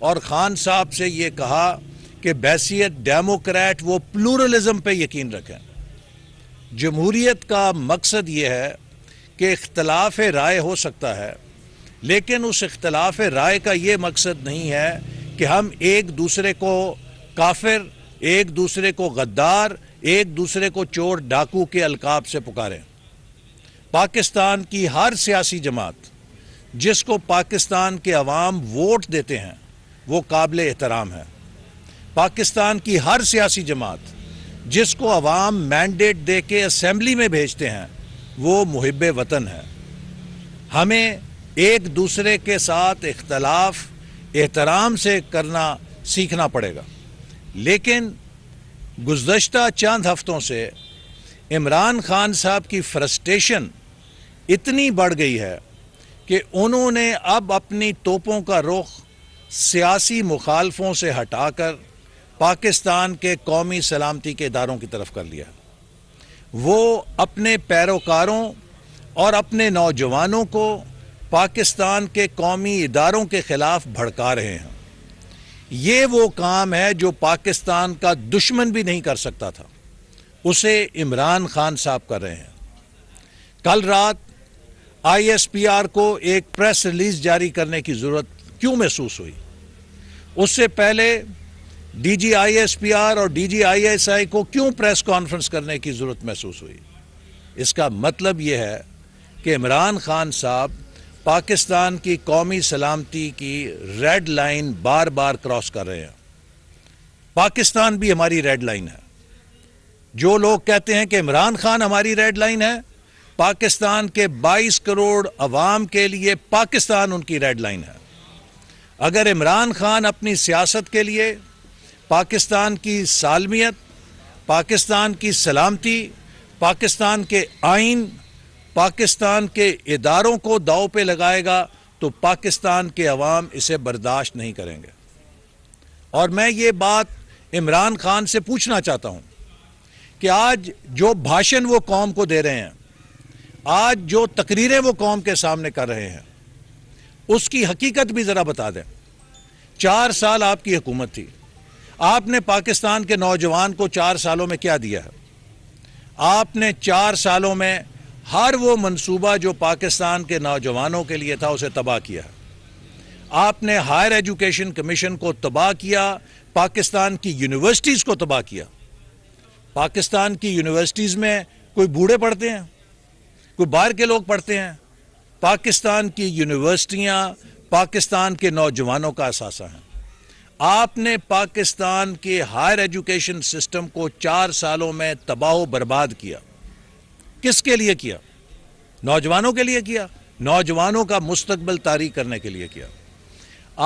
اور خان صاحب سے یہ کہا کہ بحیثیت ڈیموکریٹ وہ پلورلزم پہ یقین رکھیں. جمہوریت کا مقصد یہ ہے کہ اختلاف رائے ہو سکتا ہے، لیکن اس اختلاف رائے کا یہ مقصد نہیں ہے کہ ہم ایک دوسرے کو کافر، ایک دوسرے کو غدار، ایک دوسرے کو چور ڈاکو کے القاب سے پکاریں. پاکستان کی ہر سیاسی جماعت جس کو پاکستان کے عوام ووٹ دیتے ہیں وہ قابل احترام ہے. پاکستان کی ہر سیاسی جماعت جس کو عوام مینڈیٹ دے کے اسمبلی میں بھیجتے ہیں وہ محب وطن ہے. ہمیں ایک دوسرے کے ساتھ اختلاف احترام سے کرنا سیکھنا پڑے گا. لیکن گزشتہ چند ہفتوں سے عمران خان صاحب کی فرسٹریشن اتنی بڑھ گئی ہے کہ انہوں نے اب اپنی توپوں کا رخ سیاسی مخالفوں سے ہٹا کر پاکستان کے قومی سلامتی کے اداروں کی طرف کر لیا. وہ اپنے پیروکاروں اور اپنے نوجوانوں کو پاکستان کے قومی اداروں کے خلاف بھڑکا رہے ہیں. یہ وہ کام ہے جو پاکستان کا دشمن بھی نہیں کر سکتا تھا، اسے عمران خان صاحب کر رہے ہیں. کل رات ISPR کو ایک پریس ریلیز جاری کرنے کی ضرورت کیوں محسوس ہوئی؟ اس سے پہلے DG ISPR اور DG ISI کو کیوں پریس کانفرنس کرنے کی ضرورت محسوس ہوئی؟ اس کا مطلب یہ ہے کہ عمران خان صاحب پاکستان کی قومی سلامتی کی ریڈ لائن بار بار کراس کر رہے ہیں. پاکستان بھی ہماری ریڈ لائن ہے. جو لوگ کہتے ہیں کہ عمران خان ہماری ریڈ لائن ہے، پاکستان کے 22 کروڑ عوام کے لیے پاکستان ان کی ریڈ لائن ہے. اگر عمران خان اپنی سیاست کے لیے پاکستان کی سالمیت، پاکستان کی سلامتی، پاکستان کے آئین، پاکستان کے اداروں کو داؤ پہ لگائے گا تو پاکستان کے عوام اسے برداشت نہیں کریں گے. اور میں یہ بات عمران خان سے پوچھنا چاہتا ہوں کہ آج جو بھاشن وہ قوم کو دے رہے ہیں، آج جو تقریریں وہ قوم کے سامنے کر رہے ہیں، اس کی حقیقت بھی ذرا بتا دیں. 4 سال آپ کی حکومت تھی. آپ نے پاکستان کے نوجوان کو 4 سالوں میں کیا دیا ہے؟ آپ نے 4 سالوں میں ہر وہ منصوبہ جو پاکستان کے نوجوانوں کے لیے تھا اسے تباہ کیا ہے. آپ نے ہائر ایجوکیشن کمیشن کو تباہ کیا، پاکستان کی یونیورسٹیز کو تباہ کیا. پاکستان کی یونیورسٹیز میں کوئی بوڑھے پڑھتے ہیں؟ کوئی باہر کے لوگ پڑھتے ہیں؟ پاکستان کی یونیورسٹیاں پاکستان کے نوجوانوں کا اثاثہ ہیں. آپ نے پاکستان کے ہائر ایجوکیشن سسٹم کو 4 سالوں میں تباہ و برباد کیا. کس کے لیے کیا؟ نوجوانوں کے لیے کیا، نوجوانوں کا مستقبل طاری کرنے کے لیے کیا.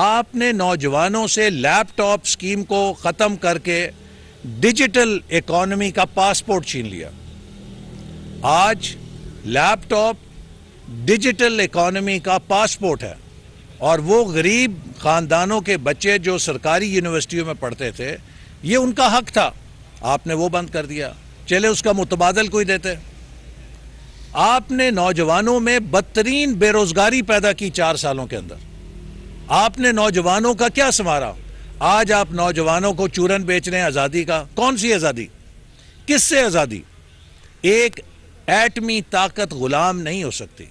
آپ نے نوجوانوں سے لیپ ٹاپ سکیم کو ختم کر کے ڈیجیٹل اکانومی کا پاسپورٹ چھین لیا. آج لیپ ٹاپ ڈیجیٹل اکانومی کا پاسپورٹ ہے، اور وہ غریب خاندانوں کے بچے جو سرکاری یونیورسٹیوں میں پڑھتے تھے، یہ ان کا حق تھا، آپ نے وہ بند کر دیا. چلے اس کا متبادل کوئی دیتے. آپ نے نوجوانوں میں بدترین بے روزگاری پیدا کی 4 سالوں کے اندر. آپ نے نوجوانوں کا کیا سنوارا؟ آج آپ نوجوانوں کو چورن بیچ رہے ہیں آزادی کا. کون سی آزادی؟ کس سے آزادی؟ ایک ایٹمی طاقت غلام نہیں ہو سکتی.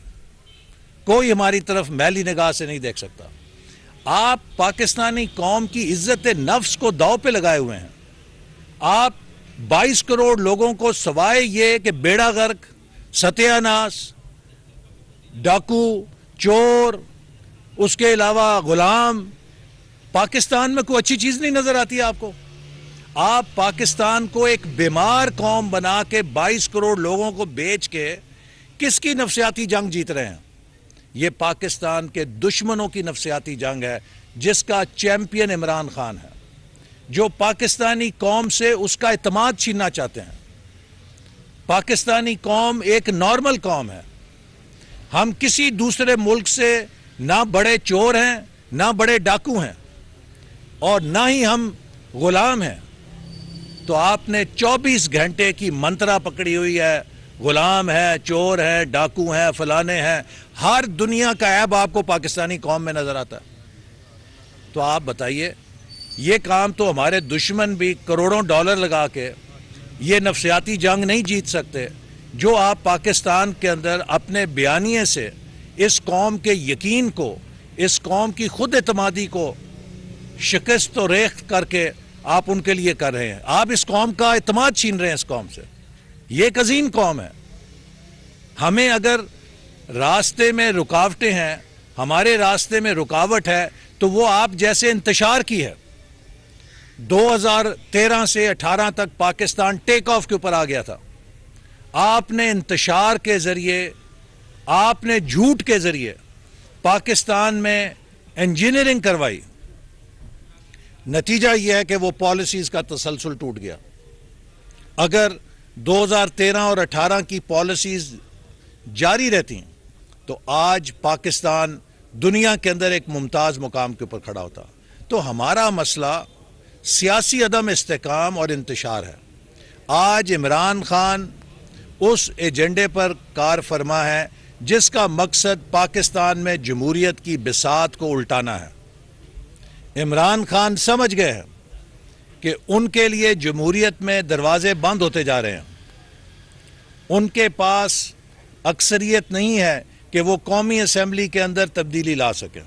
کوئی ہماری طرف میلی نگاہ سے نہیں دیکھ سکتا. آپ پاکستانی قوم کی عزت نفس کو داؤ پہ لگائے ہوئے ہیں. آپ 22 کروڑ لوگوں کو سوائے یہ کہ بیڑا غرق، ستیہ ناش، ڈاکو، چور، اس کے علاوہ غلام، پاکستان میں کوئی اچھی چیز نہیں نظر آتی آپ کو. آپ پاکستان کو ایک بیمار قوم بنا کے 22 کروڑ لوگوں کو بیچ کے کس کی نفسیاتی جنگ جیت رہے ہیں؟ یہ پاکستان کے دشمنوں کی نفسیاتی جنگ ہے، جس کا چیمپئن عمران خان ہے، جو پاکستانی قوم سے اس کا اعتماد چھیننا چاہتے ہیں. پاکستانی قوم ایک نارمل قوم ہے. ہم کسی دوسرے ملک سے نہ بڑے چور ہیں، نہ بڑے ڈاکو ہیں، اور نہ ہی ہم غلام ہیں. تو آپ نے 24 گھنٹے کی منترا پکڑی ہوئی ہے غلام ہے، چور ہے، ڈاکو ہیں، فلانے ہیں، ہر دنیا کا عیب آپ کو پاکستانی قوم میں نظر آتا ہے۔ تو آپ بتائیے، یہ کام تو ہمارے دشمن بھی کروڑوں ڈالر لگا کے یہ نفسیاتی جنگ نہیں جیت سکتے جو آپ پاکستان کے اندر اپنے بیانیے سے اس قوم کے یقین کو، اس قوم کی خود اعتمادی کو شکست و ریخت کر کے آپ ان کے لیے کر رہے ہیں۔ آپ اس قوم کا اعتماد چھین رہے ہیں اس قوم سے۔ یہ ایک عظیم قوم ہے۔ ہمیں اگر راستے میں رکاوٹیں ہیں، ہمارے راستے میں رکاوٹ ہے تو وہ آپ جیسے انتشار کی ہے۔ 2013 سے 18 تک پاکستان ٹیک آف کے اوپر آ گیا تھا۔ آپ نے انتشار کے ذریعے، آپ نے جھوٹ کے ذریعے پاکستان میں انجینئرنگ کروائی۔ نتیجہ یہ ہے کہ وہ پالیسیز کا تسلسل ٹوٹ گیا۔ اگر 2013 اور 18 کی پالیسیز جاری رہتی تو آج پاکستان دنیا کے اندر ایک ممتاز مقام کے اوپر کھڑا ہوتا۔ تو ہمارا مسئلہ سیاسی عدم استحکام اور انتشار ہے۔ آج عمران خان اس ایجنڈے پر کار فرما ہے جس کا مقصد پاکستان میں جمہوریت کی بساط کو الٹانا ہے۔ عمران خان سمجھ گئے ہیں کہ ان کے لیے جمہوریت میں دروازے بند ہوتے جا رہے ہیں۔ ان کے پاس اکثریت نہیں ہے کہ وہ قومی اسمبلی کے اندر تبدیلی لا سکیں،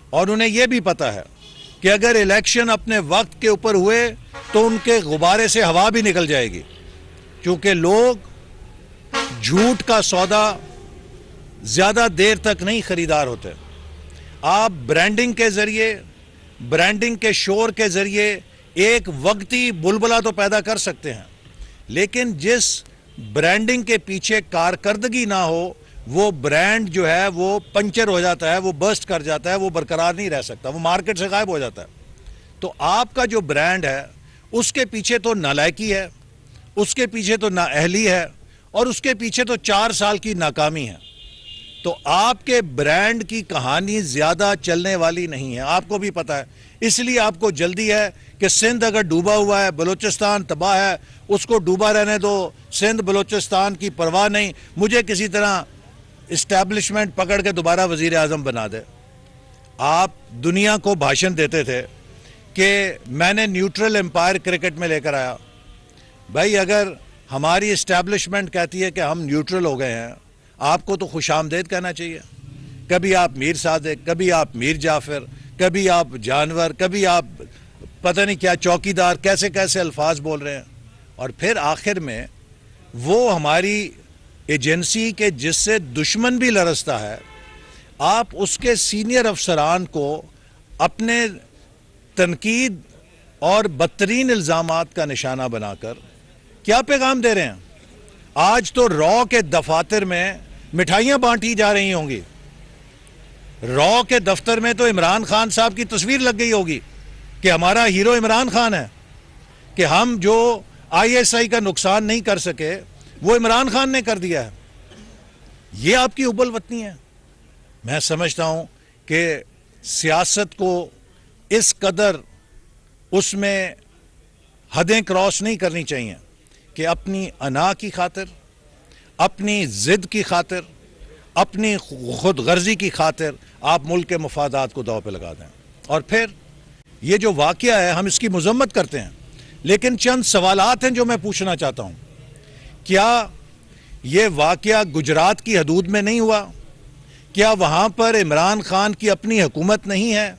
اور انہیں یہ بھی پتہ ہے کہ اگر الیکشن اپنے وقت کے اوپر ہوئے تو ان کے غبارے سے ہوا بھی نکل جائے گی، کیونکہ لوگ جھوٹ کا سودا زیادہ دیر تک نہیں خریدار ہوتے۔ آپ برانڈنگ کے ذریعے، برانڈنگ کے شور کے ذریعے ایک وقتی بلبلہ تو پیدا کر سکتے ہیں، لیکن جس برانڈنگ کے پیچھے کارکردگی نہ ہو وہ برانڈ جو ہے وہ پنچر ہو جاتا ہے، وہ برسٹ کر جاتا ہے، وہ برقرار نہیں رہ سکتا، وہ مارکیٹ سے غائب ہو جاتا ہے۔ تو آپ کا جو برانڈ ہے اس کے پیچھے تو نالائکی ہے، اس کے پیچھے تو نااہلی ہے، اور اس کے پیچھے تو 4 سال کی ناکامی ہے۔ تو آپ کے برانڈ کی کہانی زیادہ چلنے والی نہیں ہے، آپ کو بھی پتہ ہے۔ اس لیے آپ کو جلدی ہے کہ سندھ اگر ڈوبا ہوا ہے، بلوچستان تباہ ہے، اس کو ڈوبا رہنے دو، سندھ بلوچستان کی پرواہ نہیں، مجھے کسی طرح اسٹیبلشمنٹ پکڑ کے دوبارہ وزیر اعظم بنا دے۔ آپ دنیا کو بھاشن دیتے تھے کہ میں نے نیوٹرل امپائر کرکٹ میں لے کر آیا۔ بھائی اگر ہماری اسٹیبلشمنٹ کہتی ہے کہ ہم نیوٹرل ہو گئے ہیں، آپ کو تو خوش آمدید کہنا چاہیے۔ کبھی آپ میر صادق، کبھی آپ میر جعفر، کبھی آپ جانور، کبھی آپ پتہ نہیں کیا چوکیدار، کیسے کیسے الفاظ بول رہے ہیں۔ اور پھر آخر میں وہ ہماری ایجنسی کے جس سے دشمن بھی لرزتا ہے، آپ اس کے سینئر افسران کو اپنے تنقید اور بدترین الزامات کا نشانہ بنا کر کیا پیغام دے رہے ہیں؟ آج تو رو کے دفاتر میں مٹھائیاں بانٹی جا رہی ہوں گی۔ رو کے دفتر میں تو عمران خان صاحب کی تصویر لگ گئی ہوگی کہ ہمارا ہیرو عمران خان ہے، کہ ہم جو ISI کا نقصان نہیں کر سکے وہ عمران خان نے کر دیا ہے۔ یہ آپ کی حب الوطنی ہے؟ میں سمجھتا ہوں کہ سیاست کو اس قدر اس میں حدیں کراس نہیں کرنی چاہیے کہ اپنی انا کی خاطر، اپنی ضد کی خاطر، اپنی خود غرضی کی خاطر آپ ملک کے مفادات کو داؤ پہ لگا دیں۔ اور پھر یہ جو واقعہ ہے ہم اس کی مذمت کرتے ہیں، لیکن چند سوالات ہیں جو میں پوچھنا چاہتا ہوں۔ کیا یہ واقعہ گجرات کی حدود میں نہیں ہوا؟ کیا وہاں پر عمران خان کی اپنی حکومت نہیں ہے؟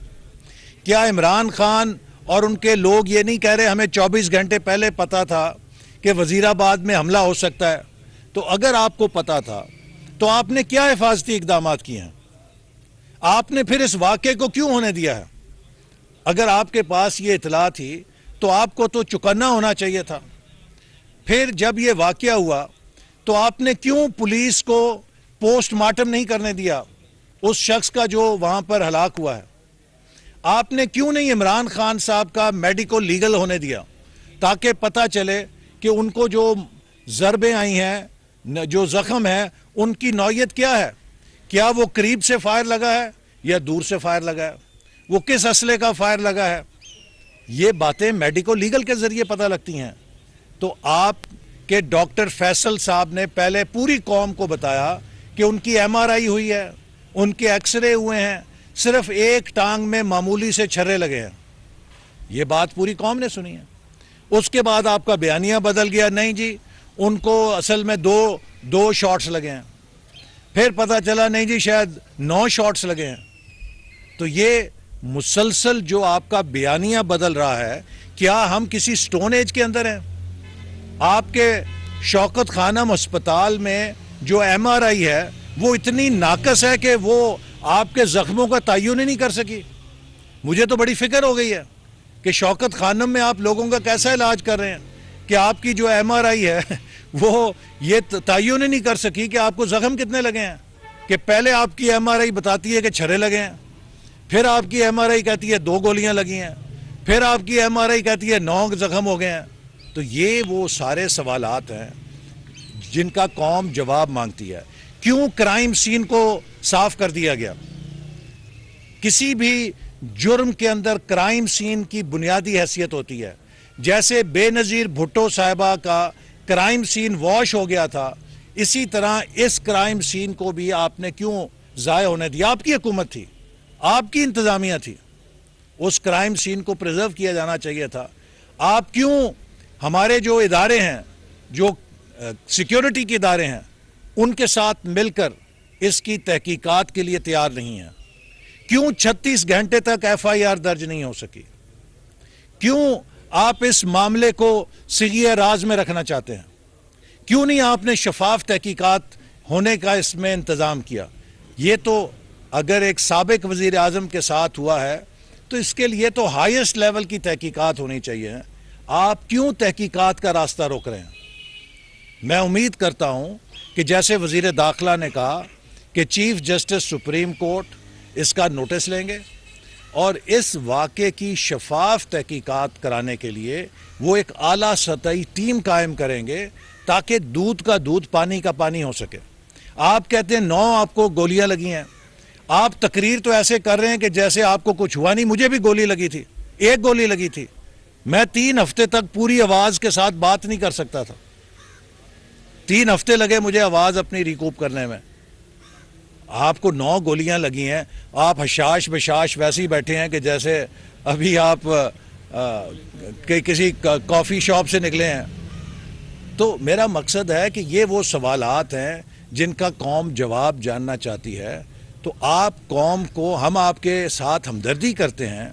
کیا عمران خان اور ان کے لوگ یہ نہیں کہہ رہے ہمیں 24 گھنٹے پہلے پتا تھا کہ وزیر آباد میں حملہ ہو سکتا ہے؟ تو اگر آپ کو پتا تھا تو آپ نے کیا حفاظتی اقدامات کیے ہیں؟ آپ نے پھر اس واقعے کو کیوں ہونے دیا ہے؟ اگر آپ کے پاس یہ اطلاع تھی تو آپ کو تو چکنا ہونا چاہیے تھا۔ پھر جب یہ واقعہ ہوا تو آپ نے کیوں پولیس کو پوسٹ مارٹم نہیں کرنے دیا اس شخص کا جو وہاں پر ہلاک ہوا ہے؟ آپ نے کیوں نہیں عمران خان صاحب کا میڈیکل لیگل ہونے دیا تاکہ پتہ چلے کہ ان کو جو ضربیں آئی ہیں، جو زخم ہے، ان کی نوعیت کیا ہے؟ کیا وہ قریب سے فائر لگا ہے یا دور سے فائر لگا ہے؟ وہ کس اسلحے کا فائر لگا ہے؟ یہ باتیں میڈیکل لیگل کے ذریعے پتہ لگتی ہیں۔ تو آپ کہ ڈاکٹر فیصل صاحب نے پہلے پوری قوم کو بتایا کہ ان کی ایم آر آئی ہوئی ہے, ان کے ایکس رے ہوئے ہیں, صرف ایک ٹانگ میں معمولی سے چھرے لگے ہیں. یہ بات پوری قوم نے سنی ہے. اس کے بعد آپ کا بیانیہ بدل گیا, نہیں جی ان کو اصل میں دو شاٹس لگے ہیں. پھر پتہ چلا نہیں جی شاید 9 شاٹس لگے ہیں. تو یہ مسلسل جو آپ کا بیانیہ بدل رہا ہے, کیا ہم کسی سٹون ایج کے اندر ہیں؟ آپ کے شوکت خانم ہسپتال میں جو ایم آر آئی ہے وہ اتنی ناقص ہے کہ وہ آپ کے زخموں کا تعین ہی نہیں کر سکی. مجھے تو بڑی فکر ہو گئی ہے کہ شوکت خانم میں آپ لوگوں کا کیسا علاج کر رہے ہیں کہ آپ کی جو ایم آر آئی ہے وہ یہ تعین ہی نہیں کر سکی کہ آپ کو زخم کتنے لگے ہیں. کہ پہلے آپ کی ایم آر آئی بتاتی ہے کہ چھرے لگے ہیں, پھر آپ کی ایم آر آئی کہتی ہے 2 گولیاں لگی ہیں, پھر آپ کی ایم آر آئی کہتی ہے 9 زخم ہو گئے ہیں. تو یہ وہ سارے سوالات ہیں جن کا قوم جواب مانگتی ہے. کیوں کرائم سین کو صاف کر دیا گیا؟ کسی بھی جرم کے اندر کرائم سین کی بنیادی حیثیت ہوتی ہے. جیسے بے نظیر بھٹو صاحبہ کا کرائم سین واش ہو گیا تھا, اسی طرح اس کرائم سین کو بھی آپ نے کیوں ضائع ہونے دیا؟ آپ کی حکومت تھی, آپ کی انتظامیہ تھی, اس کرائم سین کو پریزرو کیا جانا چاہیے تھا. آپ کیوں ہمارے جو ادارے ہیں, جو سیکیورٹی کے ادارے ہیں, ان کے ساتھ مل کر اس کی تحقیقات کے لیے تیار نہیں ہیں؟ کیوں 36 گھنٹے تک ایف آئی آر درج نہیں ہو سکی؟ کیوں آپ اس معاملے کو صیغہ راز میں رکھنا چاہتے ہیں؟ کیوں نہیں آپ نے شفاف تحقیقات ہونے کا اس میں انتظام کیا؟ یہ تو اگر ایک سابق وزیر اعظم کے ساتھ ہوا ہے تو اس کے لیے تو ہائیسٹ لیول کی تحقیقات ہونی چاہیے. آپ کیوں تحقیقات کا راستہ روک رہے ہیں؟ میں امید کرتا ہوں کہ جیسے وزیر داخلہ نے کہا کہ چیف جسٹس سپریم کورٹ اس کا نوٹس لیں گے اور اس واقعے کی شفاف تحقیقات کرانے کے لیے وہ ایک اعلیٰ سطحی ٹیم قائم کریں گے تاکہ دودھ کا دودھ پانی کا پانی ہو سکے. آپ کہتے ہیں 9 آپ کو گولیاں لگی ہیں, آپ تقریر تو ایسے کر رہے ہیں کہ جیسے آپ کو کچھ ہوا نہیں. مجھے بھی گولی لگی تھی, 1 گولی لگی تھی. میں 3 ہفتے تک پوری آواز کے ساتھ بات نہیں کر سکتا تھا. 3 ہفتے لگے مجھے آواز اپنی ریکوپ کرنے میں. آپ کو 9 گولیاں لگی ہیں, آپ حشاش بشاش ویسے ہی بیٹھے ہیں کہ جیسے ابھی آپ کسی کافی شاپ سے نکلے ہیں. تو میرا مقصد ہے کہ یہ وہ سوالات ہیں جن کا قوم جواب جاننا چاہتی ہے. تو آپ قوم کو, ہم آپ کے ساتھ ہمدردی کرتے ہیں,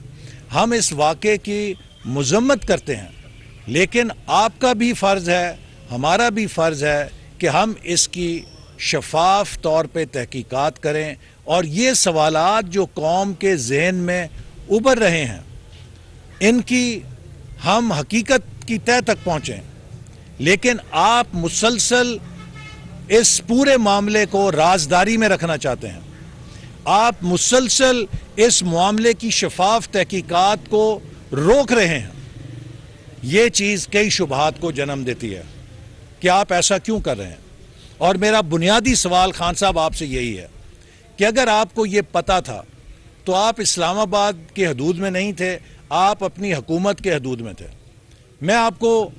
ہم اس واقعے کی مذمت کرتے ہیں, لیکن آپ کا بھی فرض ہے, ہمارا بھی فرض ہے کہ ہم اس کی شفاف طور پہ تحقیقات کریں اور یہ سوالات جو قوم کے ذہن میں ابھر رہے ہیں ان کی ہم حقیقت کی تہہ تک پہنچیں. لیکن آپ مسلسل اس پورے معاملے کو رازداری میں رکھنا چاہتے ہیں. آپ مسلسل اس معاملے کی شفاف تحقیقات کو روک رہے ہیں. یہ چیز کئی شبہات کو جنم دیتی ہے کہ آپ ایسا کیوں کر رہے ہیں. اور میرا بنیادی سوال خان صاحب آپ سے یہی ہے کہ اگر آپ کو یہ پتا تھا تو آپ اسلام آباد کے حدود میں نہیں تھے, آپ اپنی حکومت کے حدود میں تھے. میں آپ کو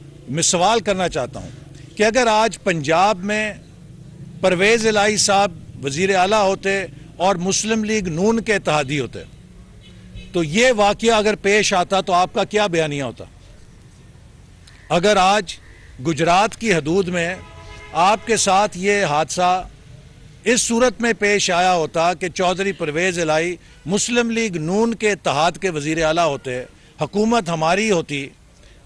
سوال کرنا چاہتا ہوں کہ اگر آج پنجاب میں پرویز الہی صاحب وزیر اعلیٰ ہوتے اور مسلم لیگ نون کے اتحادی ہوتے تو یہ واقعہ اگر پیش آتا تو آپ کا کیا بیانیہ ہوتا؟ اگر آج گجرات کی حدود میں آپ کے ساتھ یہ حادثہ اس صورت میں پیش آیا ہوتا کہ چودھری پرویز الہی مسلم لیگ نون کے اتحاد کے وزیر اعلیٰ ہوتے, حکومت ہماری ہوتی,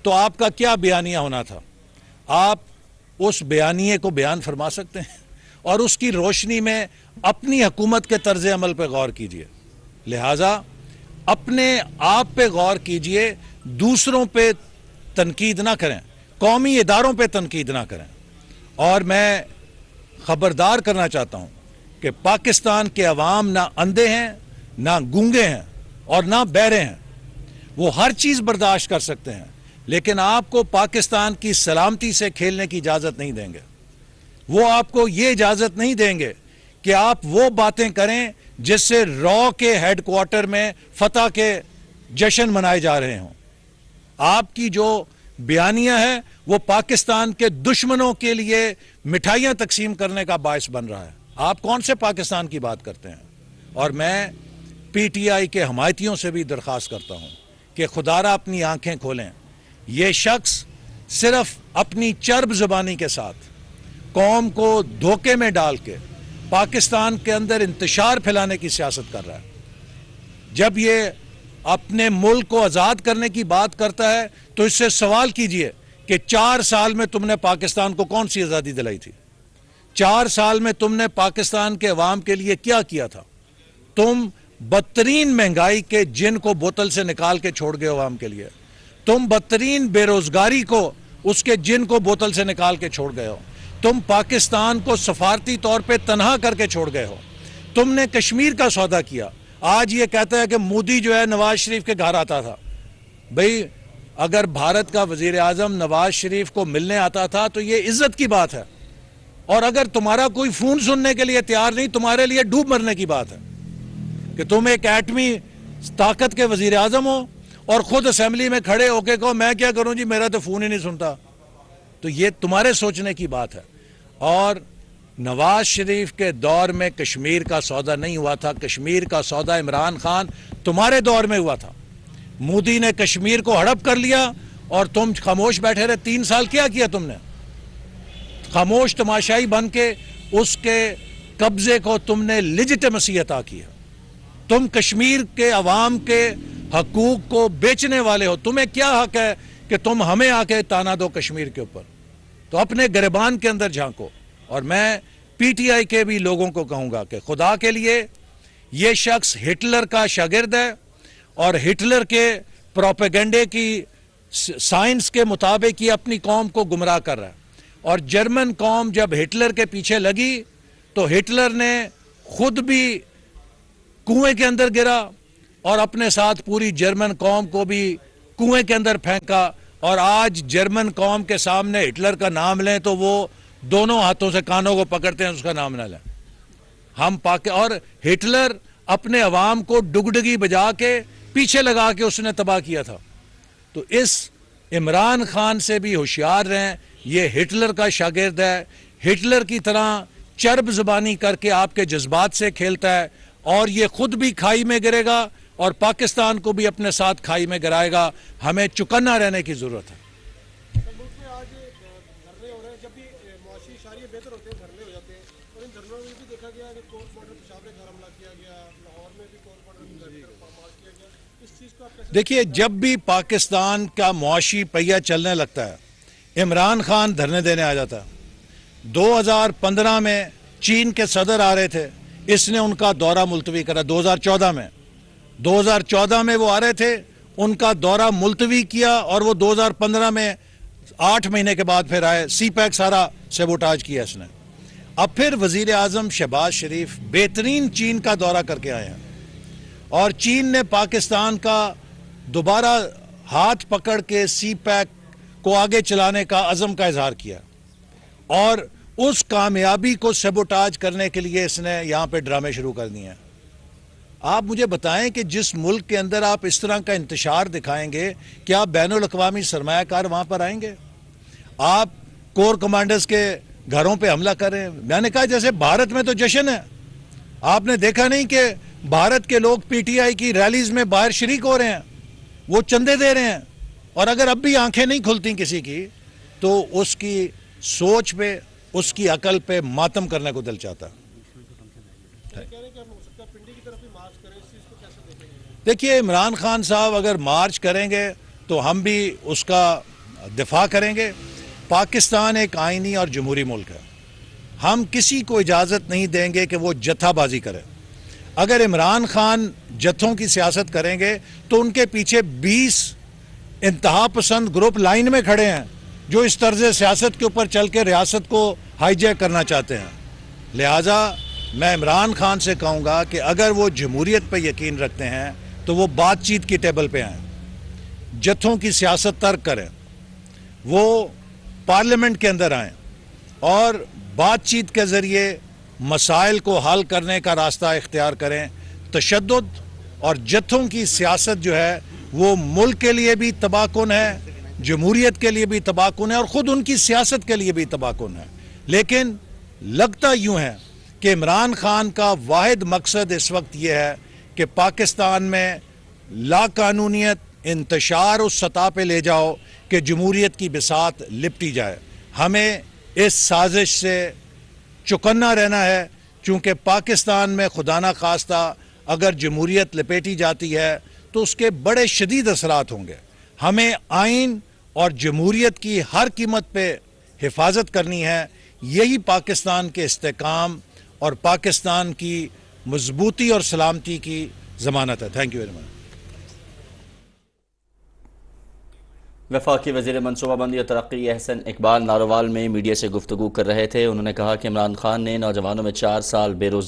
تو آپ کا کیا بیانیہ ہونا تھا؟ آپ اس بیانیے کو بیان فرما سکتے ہیں اور اس کی روشنی میں اپنی حکومت کے طرز عمل پہ غور کیجئے. لہٰذا اپنے آپ پہ غور کیجئے, دوسروں پہ تنقید نہ کریں, قومی اداروں پہ تنقید نہ کریں. اور میں خبردار کرنا چاہتا ہوں کہ پاکستان کے عوام نہ اندھے ہیں, نہ گونگے ہیں اور نہ بہرے ہیں. وہ ہر چیز برداشت کر سکتے ہیں, لیکن آپ کو پاکستان کی سلامتی سے کھیلنے کی اجازت نہیں دیں گے. وہ آپ کو یہ اجازت نہیں دیں گے کہ آپ وہ باتیں کریں جس سے را کے ہیڈ کوارٹر میں فتح کے جشن منائے جا رہے ہوں. آپ کی جو بیانیہ ہے وہ پاکستان کے دشمنوں کے لیے مٹھائیاں تقسیم کرنے کا باعث بن رہا ہے. آپ کون سے پاکستان کی بات کرتے ہیں؟ اور میں پی ٹی آئی کے حمایتیوں سے بھی درخواست کرتا ہوں کہ خدارا اپنی آنکھیں کھولیں. یہ شخص صرف اپنی چرب زبانی کے ساتھ قوم کو دھوکے میں ڈال کے پاکستان کے اندر انتشار پھیلانے کی سیاست کر رہا ہے. جب یہ اپنے ملک کو آزاد کرنے کی بات کرتا ہے تو اس سے سوال کیجئے کہ 4 سال میں تم نے پاکستان کو کون سی آزادی دلائی تھی؟ 4 سال میں تم نے پاکستان کے عوام کے لیے کیا کیا تھا؟ تم بدترین مہنگائی کے جن کو بوتل سے نکال کے چھوڑ گئے عوام کے لیے. تم بدترین بے روزگاری کو اس کے جن کو بوتل سے نکال کے چھوڑ گئے ہو. تم پاکستان کو سفارتی طور پہ تنہا کر کے چھوڑ گئے ہو. تم نے کشمیر کا سودا کیا. آج یہ کہتا ہے کہ مودی جو ہے نواز شریف کے گھر آتا تھا. بھئی اگر بھارت کا وزیر اعظم نواز شریف کو ملنے آتا تھا تو یہ عزت کی بات ہے، اور اگر تمہارا کوئی فون سننے کے لیے تیار نہیں، تمہارے لیے ڈوب مرنے کی بات ہے کہ تم ایک ایٹمی طاقت کے وزیر اعظم ہو اور خود اسمبلی میں کھڑے ہو کے کہو میں کیا کروں جی، میرا تو فون ہی نہیں سنتا. تو یہ تمہارے سوچنے کی بات ہے. اور نواز شریف کے دور میں کشمیر کا سودا نہیں ہوا تھا. کشمیر کا سودا عمران خان تمہارے دور میں ہوا تھا. مودی نے کشمیر کو ہڑپ کر لیا اور تم خاموش بیٹھے رہے. 3 سال کیا تم نے؟ خاموش تماشائی بن کے اس کے قبضے کو تم نے لیجٹیمیسی عطا کی ہے. تم کشمیر کے عوام کے حقوق کو بیچنے والے ہو. تمہیں کیا حق ہے کہ تم ہمیں آ کے تانا دو کشمیر کے اوپر؟ تو اپنے گریبان کے اندر جھانکو. اور میں پی ٹی آئی کے بھی لوگوں کو کہوں گا کہ خدا کے لیے یہ شخص ہٹلر کا شاگرد ہے اور ہٹلر کے پروپیگنڈے کی سائنس کے مطابق یہ اپنی قوم کو گمراہ کر رہا ہے. اور جرمن قوم جب ہٹلر کے پیچھے لگی تو ہٹلر نے خود بھی کنویں کے اندر گرا اور اپنے ساتھ پوری جرمن قوم کو بھی کنویں کے اندر پھینکا. اور آج جرمن قوم کے سامنے ہٹلر کا نام لیں تو وہ دونوں ہاتھوں سے کانوں کو پکڑتے ہیں، اس کا نام نہ لیں. اور ہٹلر اپنے عوام کو ڈگڈگی بجا کے پیچھے لگا کے اس نے تباہ کیا تھا. تو اس عمران خان سے بھی ہوشیار رہیں. یہ ہٹلر کا شاگرد ہے. ہٹلر کی طرح چرب زبانی کر کے آپ کے جذبات سے کھیلتا ہے اور یہ خود بھی کھائی میں گرے گا اور پاکستان کو بھی اپنے ساتھ کھائی میں گرائے گا. ہمیں چکنا رہنے کی ضرورت ہے. ملک میں آج دھرنے ہو رہے ہیں. جب بھی معاشی اشاریے بہتر ہوتے ہیں دھرنے ہو جاتے ہیں. اور ان دھرنوں میں بھی دیکھا گیا کہ کورٹ بارڈر پشاور کے گھر حملہ کیا گیا، لاہور میں بھی کورٹ بارڈر مارچ کیا گیا. اس چیز کو آپ کیسے دیکھیے، جب بھی پاکستان کا معاشی پہیہ چلنے لگتا ہے عمران خان دھرنے دینے آ جاتا ہے. 2015 میں چین کے صدر آ رہے تھے، اس نے ان کا دورہ ملتوی کرا. 2014 میں وہ آ رہے تھے، ان کا دورہ ملتوی کیا اور وہ 2015 میں 8 مہینے کے بعد پھر آئے. سی پیک سارا سیبوٹاج کیا اس نے. اب پھر وزیر اعظم شہباز شریف بہترین چین کا دورہ کر کے آئے ہیں اور چین نے پاکستان کا دوبارہ ہاتھ پکڑ کے سی پیک کو آگے چلانے کا عزم کا اظہار کیا اور اس کامیابی کو سیبوٹاج کرنے کے لیے اس نے یہاں پہ ڈرامے شروع کر دیے ہیں. آپ مجھے بتائیں کہ جس ملک کے اندر آپ اس طرح کا انتشار دکھائیں گے کیا بین الاقوامی سرمایہ کار وہاں پر آئیں گے؟ آپ کور کمانڈرز کے گھروں پہ حملہ کر رہے ہیں. میں نے کہا جیسے بھارت میں تو جشن ہے. آپ نے دیکھا نہیں کہ بھارت کے لوگ پی ٹی آئی کی ریلیز میں باہر شریک ہو رہے ہیں، وہ چندے دے رہے ہیں. اور اگر اب بھی آنکھیں نہیں کھلتی کسی کی تو اس کی سوچ پہ، اس کی عقل پہ ماتم کرنے کو دل چاہتا ہے. دیکھیے، عمران خان صاحب اگر مارچ کریں گے تو ہم بھی اس کا دفاع کریں گے. پاکستان ایک آئینی اور جمہوری ملک ہے. ہم کسی کو اجازت نہیں دیں گے کہ وہ جتھا بازی کرے. اگر عمران خان جتھوں کی سیاست کریں گے تو ان کے پیچھے 20 انتہا پسند گروپ لائن میں کھڑے ہیں جو اس طرز سیاست کے اوپر چل کے ریاست کو ہائی جیک کرنا چاہتے ہیں. لہٰذا میں عمران خان سے کہوں گا کہ اگر وہ جمہوریت پہ یقین رکھتے ہیں تو وہ بات چیت کی ٹیبل پہ آئیں، جتھوں کی سیاست ترک کریں، وہ پارلیمنٹ کے اندر آئیں اور بات چیت کے ذریعے مسائل کو حل کرنے کا راستہ اختیار کریں. تشدد اور جتھوں کی سیاست جو ہے وہ ملک کے لیے بھی تباہ کن ہے جمہوریت کے لیے بھی تباہ کن ہے اور خود ان کی سیاست کے لیے بھی تباہ کن ہے. لیکن لگتا یوں ہے کہ عمران خان کا واحد مقصد اس وقت یہ ہے کہ پاکستان میں لا قانونیت انتشار اس سطح پہ لے جاؤ کہ جمہوریت کی بساط لپٹی جائے. ہمیں اس سازش سے چوکنا رہنا ہے، چونکہ پاکستان میں خدا نہ خواستہ اگر جمہوریت لپیٹی جاتی ہے تو اس کے بڑے شدید اثرات ہوں گے. ہمیں آئین اور جمہوریت کی ہر قیمت پہ حفاظت کرنی ہے. یہی پاکستان کے استحکام اور پاکستان کی مضبوطی اور سلامتی کی ضمانت ہے. Thank you very much. وفاقی وزیر منصوبہ بندی اور ترقی احسن اقبال ناروال میں میڈیا سے گفتگو کر رہے تھے. انہوں نے کہا کہ عمران خان نے نوجوانوں میں 4 سال بے روزگاری